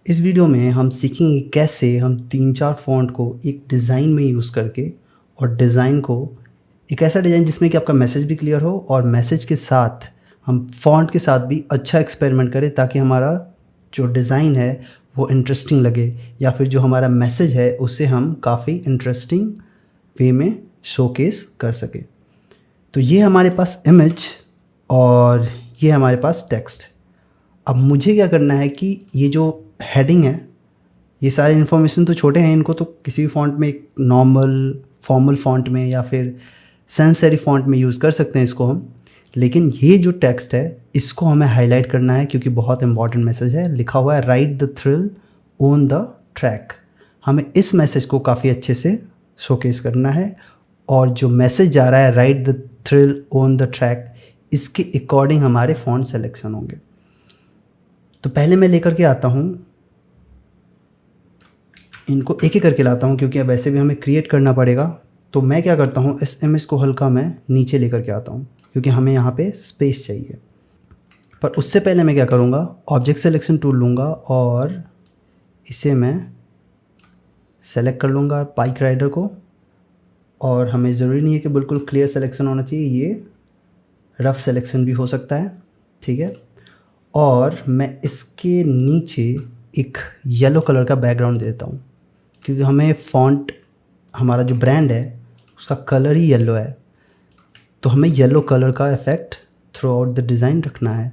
इस वीडियो में हम सीखेंगे कैसे हम 3-4 फ़ॉन्ट को एक डिज़ाइन में यूज़ करके और डिज़ाइन को एक ऐसा डिज़ाइन जिसमें कि आपका मैसेज भी क्लियर हो और मैसेज के साथ हम फ़ॉन्ट के साथ भी अच्छा एक्सपेरिमेंट करें ताकि हमारा जो डिज़ाइन है वो इंटरेस्टिंग लगे या फिर जो हमारा मैसेज है उसे हम काफ़ी इंटरेस्टिंग वे में शोकेस कर सकें। तो ये हमारे पास इमेज और ये हमारे पास टेक्स्ट। अब मुझे क्या करना है कि ये जो हेडिंग है, ये सारे इन्फॉर्मेशन तो छोटे हैं, इनको तो किसी भी फ़ॉन्ट में एक नॉर्मल फॉर्मल फ़ॉन्ट में या फिर सैंस सेरिफ फ़ॉन्ट में यूज़ कर सकते हैं इसको हम। लेकिन ये जो टेक्स्ट है इसको हमें हाईलाइट करना है क्योंकि बहुत इंपॉर्टेंट मैसेज है। लिखा हुआ है ride the thrill on the track. हमें इस मैसेज को काफ़ी अच्छे से शोकेस करना है और जो मैसेज जा रहा है ride the thrill on the track, इसके अकॉर्डिंग हमारे फ़ॉन्ट सेलेक्शन होंगे। तो पहले मैं लेकर के आता हूँ, इनको एक एक करके लाता हूँ क्योंकि अब वैसे भी हमें क्रिएट करना पड़ेगा। तो मैं क्या करता हूँ, इस इमेज को हल्का मैं नीचे लेकर के आता हूँ क्योंकि हमें यहाँ पे स्पेस चाहिए। पर उससे पहले मैं क्या करूँगा, ऑब्जेक्ट सिलेक्शन टूल लूँगा और इसे मैं सेलेक्ट कर लूँगा बाइक राइडर को। और हमें ज़रूरी नहीं है कि बिल्कुल क्लियर सिलेक्शन होना चाहिए, ये रफ़ सिलेक्शन भी हो सकता है, ठीक है। और मैं इसके नीचे एक येलो कलर का बैकग्राउंड देता हूँ क्योंकि हमें फ़ॉन्ट, हमारा जो ब्रांड है उसका कलर ही येलो है, तो हमें येलो कलर का effect through out the design रखना है।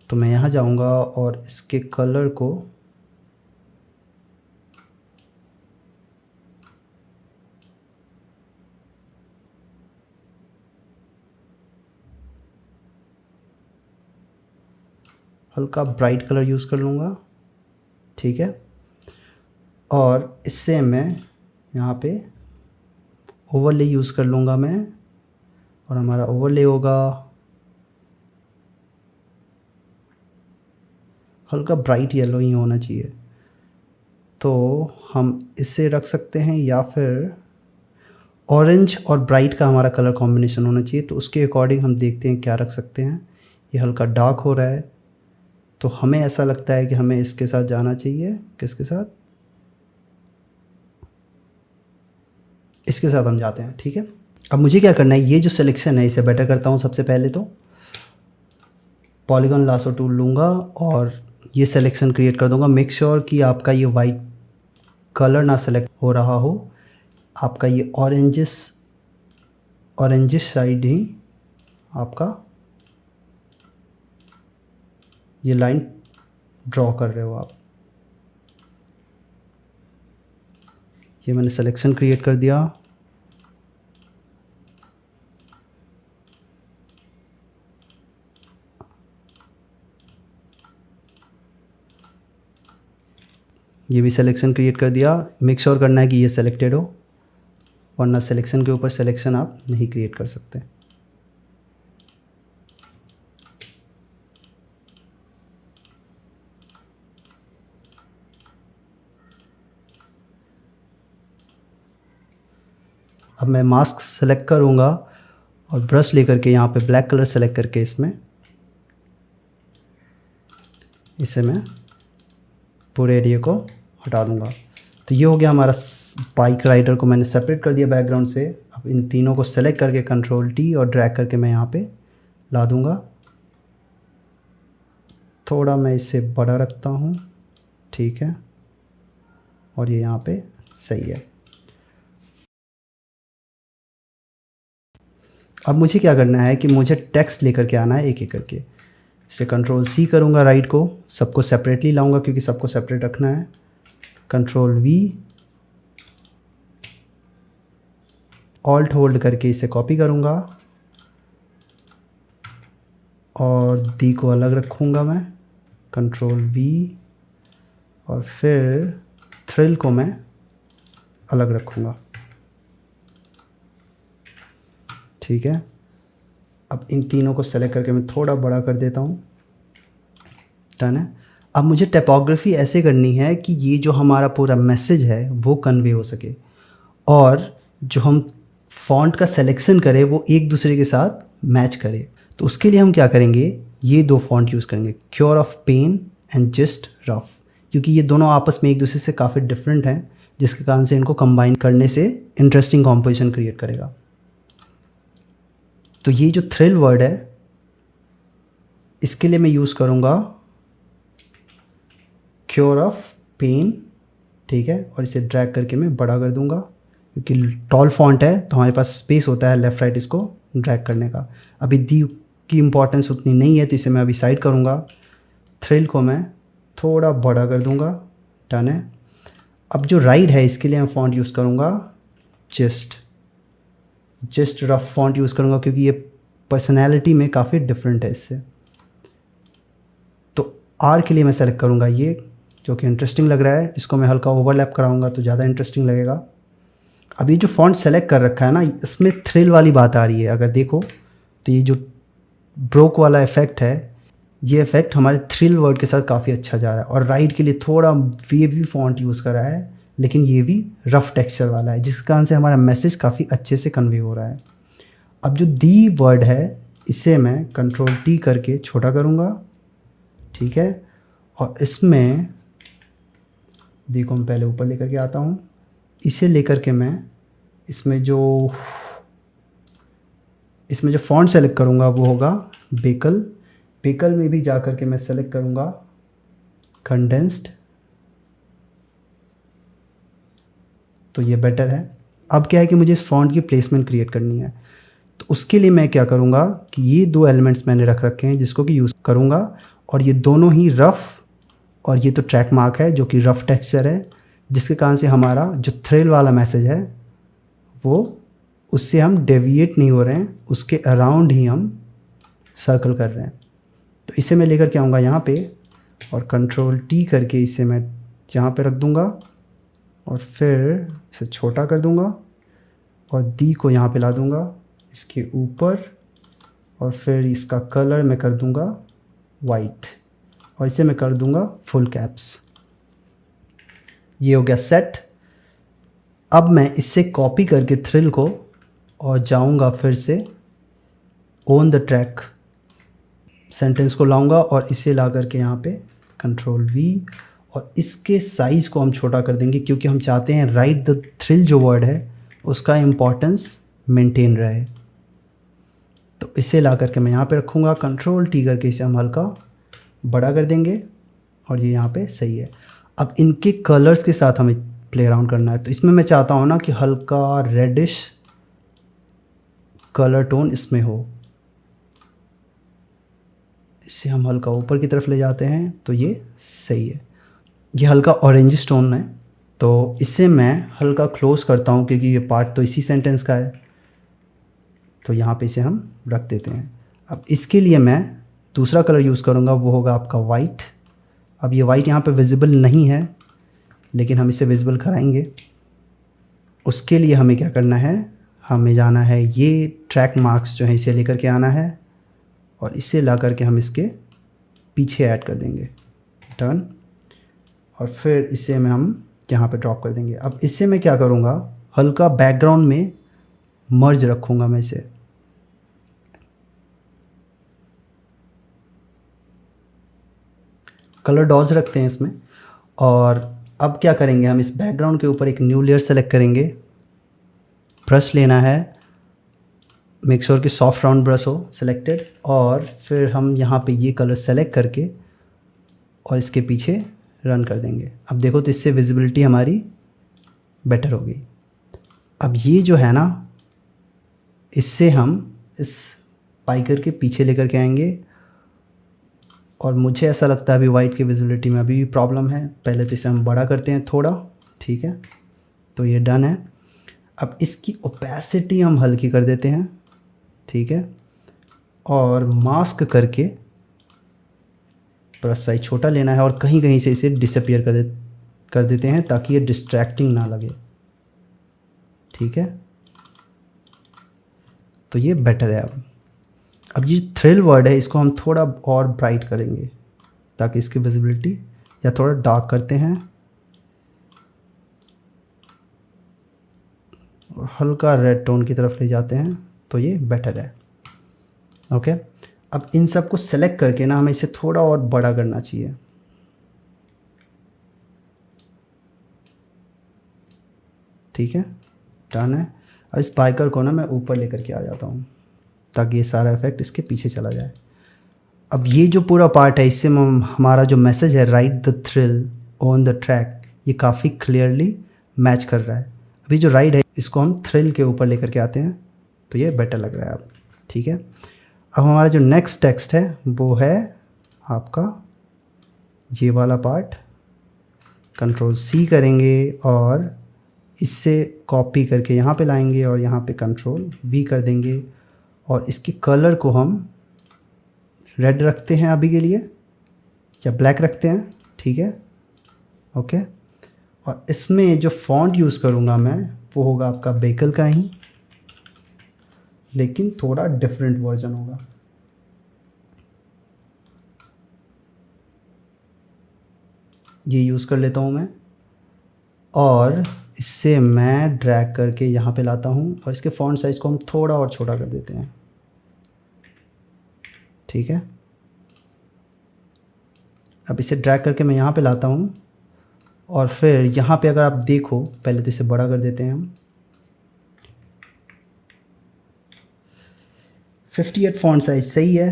तो मैं यहाँ जाऊँगा और इसके कलर को हल्का ब्राइट कलर यूज़ कर लूँगा, ठीक है। और इससे मैं यहाँ पे ओवरले यूज़ कर लूँगा मैं, और हमारा ओवरले होगा हल्का ब्राइट येलो ही होना चाहिए। तो हम इसे रख सकते हैं या फिर ऑरेंज और ब्राइट का हमारा कलर कॉम्बिनेशन होना चाहिए, तो उसके अकॉर्डिंग हम देखते हैं क्या रख सकते हैं। ये हल्का डार्क हो रहा है तो हमें ऐसा लगता है कि हमें इसके साथ जाना चाहिए, किसके साथ, इसके साथ हम जाते हैं, ठीक है। अब मुझे क्या करना है, ये जो सिलेक्शन है इसे बेटर करता हूँ। सबसे पहले तो पॉलीगॉन लासो टूल लूँगा और ये सिलेक्शन क्रिएट कर दूँगा। मेक श्योर कि आपका ये वाइट कलर ना सेलेक्ट हो रहा हो, आपका ये ऑरेंजिश साइड ही आपका ये लाइन ड्रॉ कर रहे हो आप। ये मैंने सिलेक्शन क्रिएट कर दिया। ये भी सिलेक्शन क्रिएट कर दिया। मेक श्योर करना है कि ये सेलेक्टेड हो, वरना सिलेक्शन के ऊपर सिलेक्शन आप नहीं क्रिएट कर सकते। अब मैं मास्क सेलेक्ट करूँगा और ब्रश लेकर के यहाँ पे ब्लैक कलर सेलेक्ट करके इसे मैं पूरे एरिया को हटा दूँगा। तो ये हो गया हमारा बाइक राइडर को मैंने सेपरेट कर दिया बैकग्राउंड से। अब इन तीनों को सेलेक्ट करके कंट्रोल टी और ड्रैग करके मैं यहाँ पे ला दूँगा। थोड़ा मैं इसे बड़ा रखता हूँ, ठीक है, और ये यहाँ पे सही है। अब मुझे क्या करना है कि मुझे टेक्स्ट लेकर के आना है एक एक करके। इसे कंट्रोल सी करूँगा, राइट को सबको सेपरेटली लाऊंगा क्योंकि सबको सेपरेट रखना है। कंट्रोल वी, ऑल्ट होल्ड करके इसे कॉपी करूँगा और डी को अलग रखूँगा मैं, कंट्रोल वी, और फिर थ्रिल को मैं अलग रखूँगा, ठीक है। अब इन तीनों को सेलेक्ट करके मैं थोड़ा बड़ा कर देता हूँ, डन है। अब मुझे टाइपोग्राफी ऐसे करनी है कि ये जो हमारा पूरा मैसेज है वो कन्वे हो सके और जो हम फ़ॉन्ट का सिलेक्शन करें वो एक दूसरे के साथ मैच करे। तो उसके लिए हम क्या करेंगे, ये दो फॉन्ट यूज़ करेंगे, cure of pen and just rough, क्योंकि ये दोनों आपस में एक दूसरे से काफ़ी डिफरेंट हैं, जिसके कारण से इनको कंबाइन करने से इंटरेस्टिंग कॉम्पोजिशन क्रिएट करेगा। तो ये जो थ्रिल वर्ड है इसके लिए मैं यूज़ करूँगा क्योर ऑफ पेन, ठीक है, और इसे ड्रैग करके मैं बड़ा कर दूँगा, क्योंकि टॉल फॉन्ट है तो हमारे पास स्पेस होता है लेफ़्ट राइट इसको ड्रैग करने का। अभी दी की इम्पोर्टेंस उतनी नहीं है तो इसे मैं अभी साइड करूँगा। थ्रिल को मैं थोड़ा बड़ा कर दूँगा, डन है। अब जो राइट है इसके लिए मैं फॉन्ट यूज़ करूँगा जस्ट रफ फॉन्ट यूज़ करूँगा, क्योंकि ये पर्सनैलिटी में काफ़ी डिफरेंट है इससे। तो आर के लिए मैं सेलेक्ट करूँगा ये, जो कि इंटरेस्टिंग लग रहा है, इसको मैं हल्का ओवरलैप कराऊँगा तो ज़्यादा इंटरेस्टिंग लगेगा। अब ये जो फॉन्ट सेलेक्ट कर रखा है ना, इसमें थ्रिल वाली बात आ रही है। अगर देखो तो ये जो ब्रोक वाला इफेक्ट है, ये इफेक्ट हमारे थ्रिल वर्ड के साथ काफ़ी अच्छा जा रहा है। और राइट के लिए थोड़ा वेवी फॉन्ट यूज़ करा है, लेकिन ये भी रफ टेक्सचर वाला है, जिसके कारण से हमारा मैसेज काफ़ी अच्छे से कन्वे हो रहा है। अब जो दी वर्ड है इसे मैं कंट्रोल टी करके छोटा करूँगा, ठीक है, और इसमें देखो मैं पहले ऊपर लेकर के आता हूँ, इसे लेकर के मैं इसमें जो फॉन्ट सेलेक्ट करूँगा वो होगा बेकल में भी जा कर के मैं सेलेक्ट करूँगा कंडेंस्ड, तो ये बेटर है। अब क्या है कि मुझे इस फॉन्ट की प्लेसमेंट क्रिएट करनी है, तो उसके लिए मैं क्या करूँगा कि ये दो एलिमेंट्स मैंने रख रखे हैं जिसको कि यूज़ करूँगा, और ये दोनों ही रफ़, और ये तो ट्रैक मार्क है जो कि रफ़ टेक्सचर है, जिसके कारण से हमारा जो थ्रिल वाला मैसेज है वो उससे हम डेविएट नहीं हो रहे हैं, उसके अराउंड ही हम सर्कल कर रहे हैं। तो इसे मैं लेकर के आऊँगा यहाँ पे और कंट्रोल टी करके इसे मैं यहाँ पे रख दूँगा, और फिर इसे छोटा कर दूँगा और दी को यहाँ पे ला दूँगा इसके ऊपर, और फिर इसका कलर मैं कर दूँगा वाइट, और इसे मैं कर दूँगा फुल कैप्स। ये हो गया सेट। अब मैं इससे कॉपी करके थ्रिल को और जाऊँगा फिर से ऑन द ट्रैक सेंटेंस को लाऊंगा, और इसे ला करके यहाँ पे कंट्रोल वी, और इसके साइज़ को हम छोटा कर देंगे, क्योंकि हम चाहते हैं राइट द थ्रिल जो वर्ड है उसका इम्पोर्टेंस मेंटेन रहे। तो इसे ला करके मैं यहाँ पे रखूँगा, कंट्रोल टी करके इसे हम हल्का बड़ा कर देंगे, और ये यहाँ पे सही है। अब इनके कलर्स के साथ हमें प्ले अराउंड करना है, तो इसमें मैं चाहता हूँ ना कि हल्का रेडिश कलर टोन इसमें हो। इसे हम हल्का ऊपर की तरफ ले जाते हैं तो ये सही है। ये हल्का ऑरेंजिश टोन है, तो इसे मैं हल्का क्लोज करता हूँ क्योंकि ये पार्ट तो इसी सेंटेंस का है, तो यहाँ पे इसे हम रख देते हैं। अब इसके लिए मैं दूसरा कलर यूज़ करूँगा, वो होगा आपका वाइट। अब ये वाइट यहाँ पे विजिबल नहीं है, लेकिन हम इसे विजिबल कराएंगे। उसके लिए हमें क्या करना है, हमें जाना है ये ट्रैक मार्क्स जो है इसे लेकर के आना है, और इसे ला करके हम इसके पीछे ऐड कर देंगे, टर्न, और फिर इसे में हम यहाँ पे ड्रॉप कर देंगे। अब इससे मैं क्या करूँगा, हल्का बैकग्राउंड में मर्ज रखूँगा मैं इसे, कलर डॉज रखते हैं इसमें। और अब क्या करेंगे, हम इस बैकग्राउंड के ऊपर एक न्यू लेयर सेलेक्ट करेंगे, ब्रश लेना है, मेक श्योर कि सॉफ्ट राउंड ब्रश हो सिलेक्टेड, और फिर हम यहाँ पे ये कलर सेलेक्ट करके और इसके पीछे रन कर देंगे। अब देखो तो इससे विजिबिलिटी हमारी बेटर हो गई। अब ये जो है ना, इससे हम इस पाइकर के पीछे लेकर के आएंगे, और मुझे ऐसा लगता है अभी वाइट की विजिबिलिटी में अभी भी प्रॉब्लम है। पहले तो इसे हम बड़ा करते हैं थोड़ा, ठीक है, तो ये डन है। अब इसकी ओपेसिटी हम हल्की कर देते हैं, ठीक है, और मास्क करके ब्रश साइज छोटा लेना है, और कहीं कहीं से इसे डिसअपियर कर देते हैं ताकि ये डिस्ट्रैक्टिंग ना लगे, ठीक है, तो ये बेटर है। अब ये थ्रिल वर्ड है, इसको हम थोड़ा और ब्राइट करेंगे ताकि इसकी विजिबिलिटी, या थोड़ा डार्क करते हैं और हल्का रेड टोन की तरफ ले जाते हैं, तो ये बेटर है। ओके, अब इन सब को सेलेक्ट करके ना हमें इसे थोड़ा और बड़ा करना चाहिए। ठीक है, डन है। अब इस बाइकर को ना मैं ऊपर लेकर के आ जाता हूँ ताकि ये सारा इफेक्ट इसके पीछे चला जाए। अब ये जो पूरा पार्ट है इससे हमारा जो मैसेज है right the thrill on the track, ये काफ़ी क्लियरली मैच कर रहा है। अभी जो राइड है इसको हम थ्रिल के ऊपर लेकर के आते हैं तो ये बेटर लग रहा है अब। ठीक है, अब हमारा जो नेक्स्ट टेक्स्ट है वो है आपका ये वाला पार्ट। कंट्रोल सी करेंगे और इससे कॉपी करके यहाँ पे लाएंगे और यहाँ पे कंट्रोल वी कर देंगे और इसके कलर को हम रेड रखते हैं अभी के लिए या ब्लैक रखते हैं। ठीक है, ओके। और इसमें जो फॉन्ट यूज़ करूँगा मैं वो होगा आपका बेकल का ही, लेकिन थोड़ा डिफरेंट वर्जन होगा। ये यूज़ कर लेता हूँ मैं और इससे मैं ड्रैग करके यहाँ पे लाता हूँ और इसके फॉन्ट साइज़ को हम थोड़ा और छोटा कर देते हैं। ठीक है, अब इसे ड्रैग करके मैं यहाँ पे लाता हूँ और फिर यहाँ पे अगर आप देखो, पहले तो इसे बड़ा कर देते हैं हम। 58 फॉन्ट साइज सही है।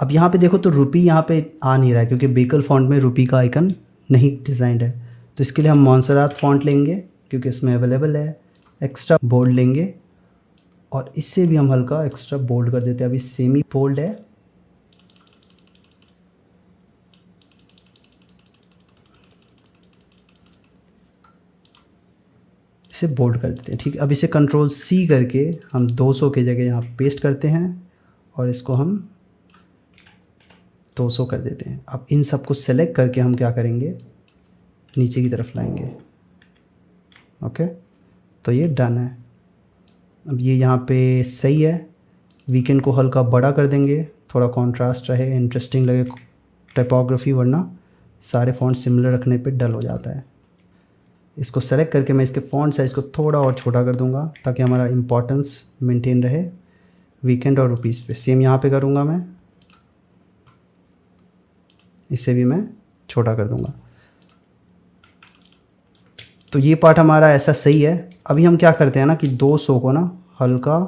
अब यहाँ पे देखो तो रुपी यहाँ पे आ नहीं रहा है क्योंकि बेकल फॉन्ट में रुपी का आइकन नहीं डिज़ाइंड है। तो इसके लिए हम मॉन्सरात फॉन्ट लेंगे क्योंकि इसमें अवेलेबल है। एक्स्ट्रा बोल्ड लेंगे और इससे भी हम हल्का एक्स्ट्रा बोल्ड कर देते हैं। अभी सेमी बोल्ड है, इसे बोल्ड कर देते हैं। ठीक है, अब इसे कंट्रोल सी करके हम 200 की जगह यहाँ पेस्ट करते हैं और इसको हम 200 कर देते हैं। अब इन सब को सेलेक्ट करके हम क्या करेंगे, नीचे की तरफ लाएंगे। ओके, तो ये डन है। अब ये यहाँ पे सही है। वीकेंड को हल्का बड़ा कर देंगे, थोड़ा कॉन्ट्रास्ट रहे, इंटरेस्टिंग लगे टाइपोग्राफी, वरना सारे फॉन्ट सिमिलर रखने पे डल हो जाता है। इसको सेलेक्ट करके मैं इसके फॉन्ट साइज़ को थोड़ा और छोटा कर दूंगा ताकि हमारा इम्पोर्टेंस मेंटेन रहे वीकेंड और रुपीज़ पे। सेम यहाँ पे करूँगा मैं, इसे भी मैं छोटा कर दूंगा। तो ये पार्ट हमारा ऐसा सही है। अभी हम क्या करते हैं ना कि 200 को ना हल्का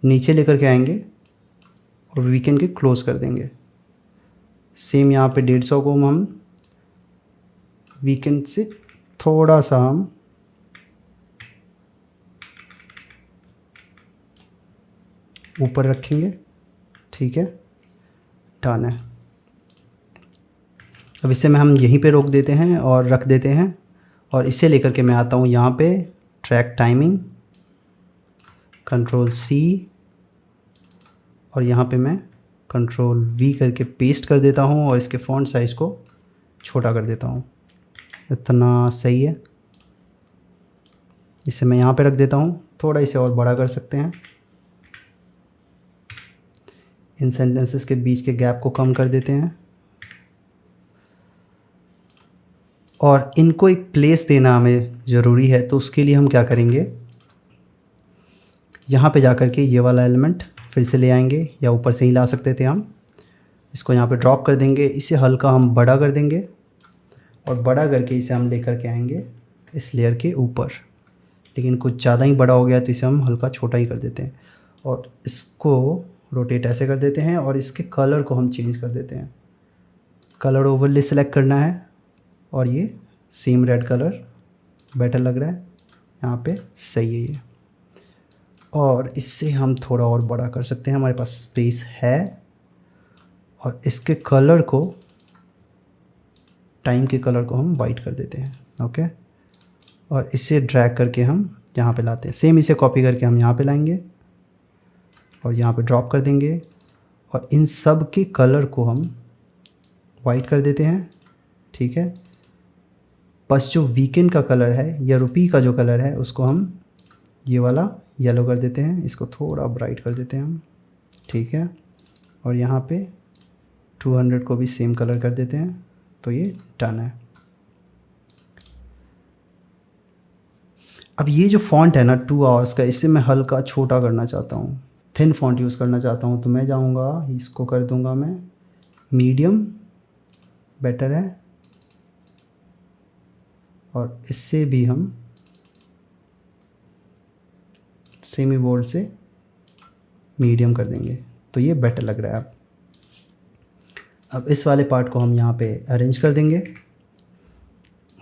नीचे लेकर के आएंगे और वीकेंड के क्लोज कर देंगे। सेम यहाँ पे 150 को हम वीकेंड से थोड़ा सा हम ऊपर रखेंगे। ठीक है, डन है। अब इसे हम यहीं पे रोक देते हैं और रख देते हैं और इसे लेकर के मैं आता हूँ यहाँ पे ट्रैक टाइमिंग, कंट्रोल सी और यहाँ पे मैं कंट्रोल वी करके पेस्ट कर देता हूँ और इसके फॉन्ट साइज़ को छोटा कर देता हूँ। इतना सही है। इसे मैं यहाँ पे रख देता हूँ, थोड़ा इसे और बड़ा कर सकते हैं। इन सेंटेंसेस के बीच के गैप को कम कर देते हैं और इनको एक प्लेस देना हमें ज़रूरी है। तो उसके लिए हम क्या करेंगे, यहाँ पे जाकर के ये वाला एलिमेंट फिर से ले आएंगे, या ऊपर से ही ला सकते थे हम। इसको यहाँ पे ड्रॉप कर देंगे, इसे हल्का हम बड़ा कर देंगे और बड़ा करके इसे हम लेकर के आएंगे इस लेयर के ऊपर। लेकिन कुछ ज़्यादा ही बड़ा हो गया तो इसे हम हल्का छोटा ही कर देते हैं और इसको रोटेट ऐसे कर देते हैं और इसके कलर को हम चेंज कर देते हैं। कलर ओवरले सेलेक्ट करना है और ये सेम रेड कलर बेटर लग रहा है यहाँ पे, सही है ये। और इससे हम थोड़ा और बड़ा कर सकते हैं, हमारे पास स्पेस है। और इसके कलर को, टाइम के कलर को हम वाइट कर देते हैं। ओके, और इसे ड्रैग करके हम यहाँ पे लाते हैं। सेम इसे कॉपी करके हम यहाँ पे लाएंगे और यहाँ पे ड्रॉप कर देंगे और इन सब के कलर को हम वाइट कर देते हैं। ठीक है, बस जो वीकेंड का कलर है या रुपी का जो कलर है उसको हम ये वाला येलो कर देते हैं, इसको थोड़ा ब्राइट कर देते हैं हम। ठीक है, और यहाँ पे 200 को भी सेम कलर कर देते हैं। तो ये डन है। अब ये जो फ़ॉन्ट है ना 2 आवर्स का, इसे मैं हल्का छोटा करना चाहता हूँ, थिन फ़ॉन्ट यूज़ करना चाहता हूँ। तो मैं जाऊँगा, इसको कर दूँगा मैं मीडियम, बेटर है। और इससे भी हम सेमी बोल्ड से मीडियम कर देंगे, तो ये बेटर लग रहा है अब इस वाले पार्ट को हम यहाँ पे अरेंज कर देंगे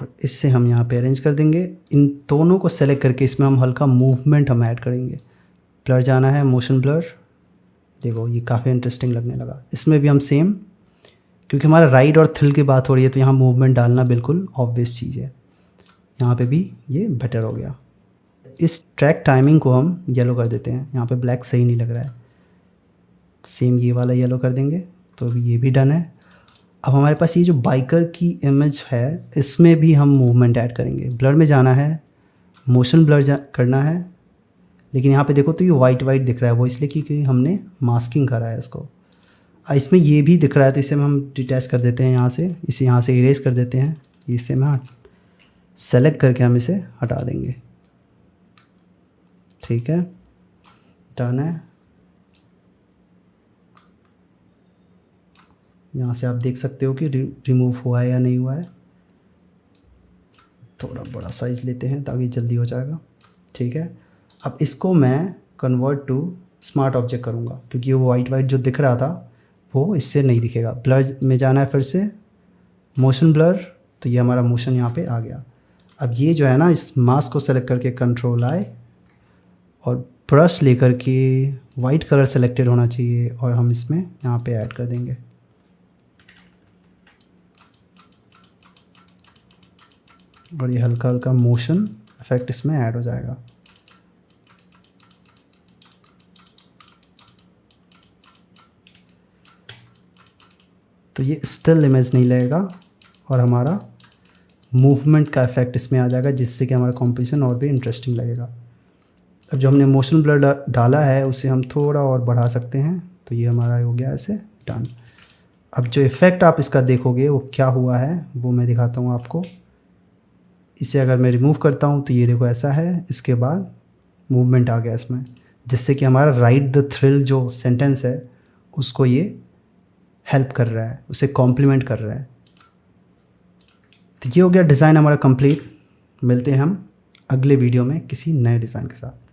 और इससे हम यहाँ पे अरेंज कर देंगे। इन दोनों को सेलेक्ट करके इसमें हम हल्का मूवमेंट हम ऐड करेंगे। ब्लर जाना है, मोशन ब्लर। देखो ये काफ़ी इंटरेस्टिंग लगने लगा। इसमें भी हम सेम, क्योंकि हमारा राइड और थ्रिल की बात हो रही है तो यहाँ मूवमेंट डालना बिल्कुल ऑब्वियस चीज़ है। यहाँ पे भी ये बेटर हो गया। इस ट्रैक टाइमिंग को हम येलो कर देते हैं, यहाँ पे ब्लैक सही नहीं लग रहा है। सेम ये वाला येलो कर देंगे, तो अभी ये भी डन है। अब हमारे पास ये जो बाइकर की इमेज है, इसमें भी हम मूवमेंट ऐड करेंगे। ब्लर में जाना है, मोशन ब्लर करना है, लेकिन यहाँ पे देखो तो ये वाइट वाइट दिख रहा है, वो इसलिए क्योंकि हमने मास्किंग करा है इसको। इसमें ये भी दिख रहा है तो इसे हम डिटैच कर देते हैं यहाँ से, इसे यहाँ से इरेज कर देते हैं। इसे हम सेलेक्ट करके हम इसे हटा देंगे। ठीक है, डन है। यहाँ से आप देख सकते हो कि रिमूव हुआ है या नहीं हुआ है। थोड़ा बड़ा साइज लेते हैं ताकि जल्दी हो जाएगा। ठीक है, अब इसको मैं कन्वर्ट टू स्मार्ट ऑब्जेक्ट करूँगा, क्योंकि वो वाइट वाइट जो दिख रहा था वो इससे नहीं दिखेगा। ब्लर में जाना है, फिर से मोशन ब्लर, तो ये हमारा मोशन यहाँ पे आ गया। अब ये जो है ना, इस मास्क को सेलेक्ट करके कंट्रोल आए और ब्रश लेकर के वाइट कलर सेलेक्टेड होना चाहिए और हम इसमें यहाँ पे ऐड कर देंगे। और ये हल्का हल्का मोशन इफेक्ट इसमें ऐड हो जाएगा। तो ये स्टिल इमेज नहीं लगेगा और हमारा मूवमेंट का इफेक्ट इसमें आ जाएगा, जिससे कि हमारा कॉम्पोजिशन और भी इंटरेस्टिंग लगेगा। अब जो हमने मोशन ब्लर डाला है उसे हम थोड़ा और बढ़ा सकते हैं, तो ये हमारा हो गया ऐसे डन। अब जो इफ़ेक्ट आप इसका देखोगे वो क्या हुआ है वो मैं दिखाता हूँ आपको। इसे अगर मैं रिमूव करता हूँ तो ये देखो ऐसा है, इसके बाद मूवमेंट आ गया इसमें, जिससे कि हमारा राइड द थ्रिल जो सेंटेंस है उसको ये हेल्प कर रहा है, उसे कॉम्प्लीमेंट कर रहा है। तो ये हो गया डिज़ाइन हमारा कंप्लीट। मिलते हैं हम अगले वीडियो में किसी नए डिज़ाइन के साथ।